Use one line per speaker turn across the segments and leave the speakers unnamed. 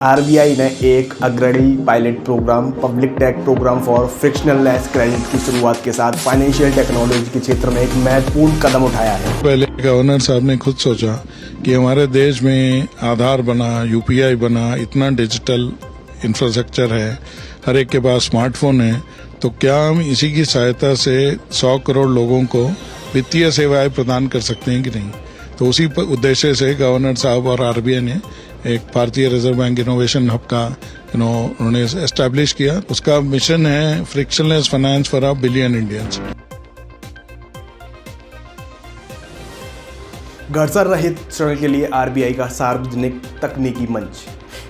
RBI ने एक अग्रणी pilot program public tech program for frictionless credit की शुरुआत के साथ फाइनेंशियल टेक्नोलॉजी के क्षेत्र में एक महत्वपूर्ण कदम उठाया है।
पहले गवर्नर साहब ने खुद सोचा कि हमारे देश में आधार बना, यूपीआई बना, इतना डिजिटल इंफ्रास्ट्रक्चर है, हर एक के पास स्मार्टफोन है, तो क्या हम इसी की सहायता से 100 करोड़ लोगों को वित्तीय सेवाएं प्रदान कर सकते हैं कि नहीं। तो उसी उद्देश्य से गवर्नर साहब और आरबीआई ने एक भारतीय रिजर्व बैंक इनोवेशन हब का उन्होंने एस्टैब्लिश किया। उसका मिशन है frictionless finance for a billion Indians.
घर्षण रहित ऋण के लिए आरबीआई का सार्वजनिक तकनीकी मंच।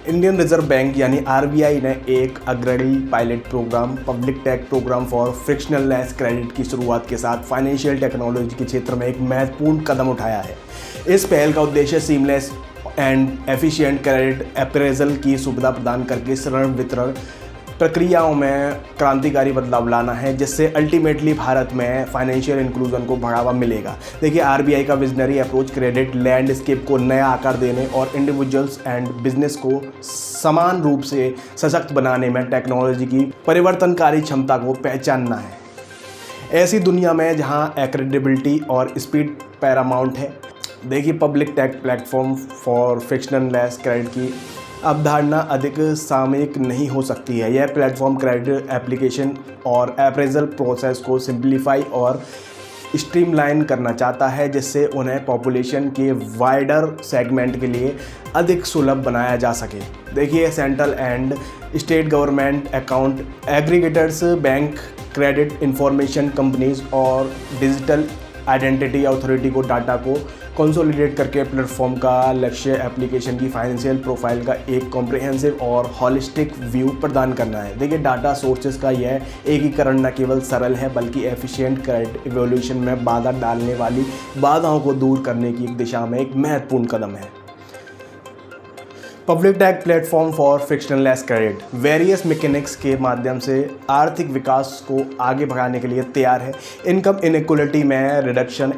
इंडियन रिजर्व बैंक यानी आरबीआई ने एक अग्रणी pilot program public tech program for frictionless credit की शुरुआत के साथ फाइनेंशियल टेक्नोलॉजी के क्षेत्र में एक महत्वपूर्ण कदम उठाया है। इस पहल का उद्देश्य seamless and efficient credit appraisal की सुविधा प्रदान करके ऋण वितरण प्रक्रियाओं में क्रांतिकारी बदलाव लाना है, जिससे अल्टीमेटली भारत में फाइनेंशियल इंक्लूजन को बढ़ावा मिलेगा। देखिए, आरबीआई का विजनरी अप्रोच क्रेडिट लैंडस्केप को नया आकार देने और इंडिविजुअल्स एंड बिजनेस को समान रूप से सशक्त बनाने में टेक्नोलॉजी की परिवर्तनकारी क्षमता को पहचानना है। ऐसी दुनिया में जहां क्रेडिबिलिटी और स्पीड पैरामाउंट है। देखिए, public take platform for frictionless credit की अवधारणा अधिक सामयिक नहीं हो सकती है। यह प्लेटफॉर्म क्रेडिट एप्लीकेशन और अप्रेजल प्रोसेस को सिंप्लीफाई और स्ट्रीमलाइन करना चाहता है, जिससे उन्हें पॉपुलेशन के वाइडर सेगमेंट के लिए अधिक सुलभ बनाया जा सके। देखिए, central and state government account aggregators, bank, credit information companies और डिजिटल आइडेंटिटी अथॉरिटी को डाटा को कंसोलिडेट करके प्लेटफॉर्म का लक्ष्य एप्लीकेशन की फाइनेंशियल प्रोफाइल का एक कॉम्प्रिहेंसिव और हॉलिस्टिक व्यू प्रदान करना है। देखिए, डाटा सोर्सेज का यह एकीकरण न केवल सरल है बल्कि एफिशिएंट क्रेडिट इवोल्यूशन में बाधा डालने वाली बाधाओं को दूर करने की दिशा में एक महत्वपूर्ण कदम है। Public take platform for frictionless credit various mechanics के माध्यम से आर्थिक विकास को आगे बढ़ाने के लिए तैयार है। इनकम इनइक्वलिटी में रिडक्शन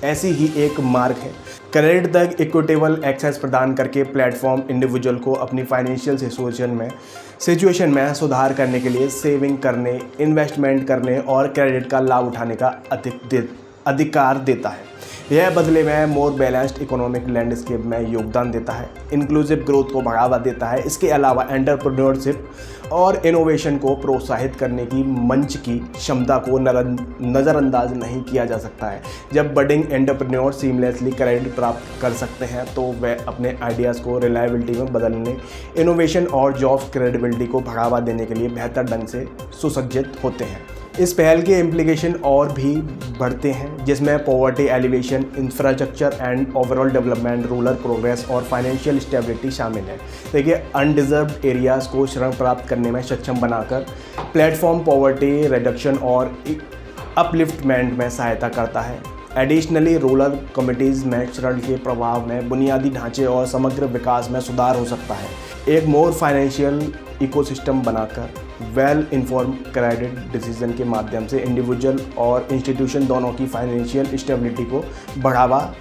ऐसी ही एक मार्ग है। क्रेडिट तक इक्विटेबल एक्सेस प्रदान करके प्लेटफॉर्म इंडिविजुअल को अपनी फाइनेंशियल सिचुएशन में सुधार करने के लिए सेविंग करने, इन्वेस्टमेंट करने और क्रेडिट का लाभ उठाने का अधिकार देता है। यह बदले में मोर बैलेंस्ड इकोनॉमिक लैंडस्केप में योगदान देता है, इंक्लूसिव ग्रोथ को बढ़ावा देता है। इसके अलावा एंटरप्रेन्योरशिप और इनोवेशन को प्रोत्साहित करने की मंच की क्षमता को नज़रअंदाज नहीं किया जा सकता है। जब बडिंग एंटरप्रेन्योर सीमलेसली क्रेडिट प्राप्त कर सकते हैं तो वे अपने आइडियाज़ को रिलायबिलिटी में बदलने, इनोवेशन और जॉब क्रेडिबिलिटी को बढ़ावा देने के लिए बेहतर ढंग से सुसज्जित होते हैं। इस पहल के इम्प्लीकेशन और भी बढ़ते हैं, जिसमें poverty alleviation, infrastructure and overall development, rural progress और फाइनेंशियल स्टेबिलिटी शामिल है। देखिए, अनडिजर्व्ड एरियाज़ को ऋण प्राप्त करने में सक्षम बनाकर प्लेटफॉर्म पॉवर्टी रिडक्शन और अपलिफ्टमेंट में सहायता करता है। एडिशनली, रूरल कम्युनिटीज़ में ऋण के प्रभाव में बुनियादी ढांचे और समग्र विकास में सुधार हो सकता है। एक मोर फाइनेंशियल इकोसिस्टम बनाकर वेल इन्फॉर्म क्रेडिट डिसीजन के माध्यम से इंडिविजुअल और इंस्टीट्यूशन दोनों की फाइनेंशियल स्टेबिलिटी को बढ़ावा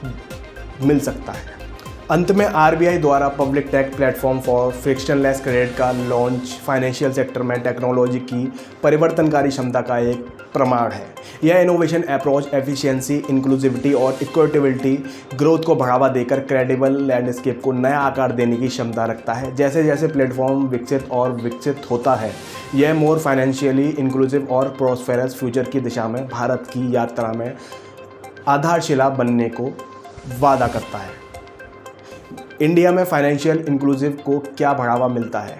मिल सकता है। अंत में, आरबीआई द्वारा public take platform for frictionless credit का लॉन्च फाइनेंशियल सेक्टर में टेक्नोलॉजी की परिवर्तनकारी क्षमता का एक प्रमाण है। यह इनोवेशन अप्रोच एफिशिएंसी, इंक्लूसिविटी और इक्विटेबिलिटी ग्रोथ को बढ़ावा देकर क्रेडिबल लैंडस्केप को नया आकार देने की क्षमता रखता है। जैसे जैसे प्लेटफॉर्म विकसित होता है, यह मोर फाइनेंशियली इंक्लूसिव और प्रॉस्पेरस फ्यूचर की दिशा में भारत की यात्रा में आधारशिला बनने को वादा करता है। इंडिया में फाइनेंशियल इंक्लूसिव को क्या बढ़ावा मिलता है?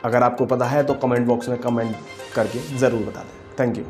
अगर आपको पता है तो कमेंट बॉक्स में कमेंट करके ज़रूर बता दें। Thank you.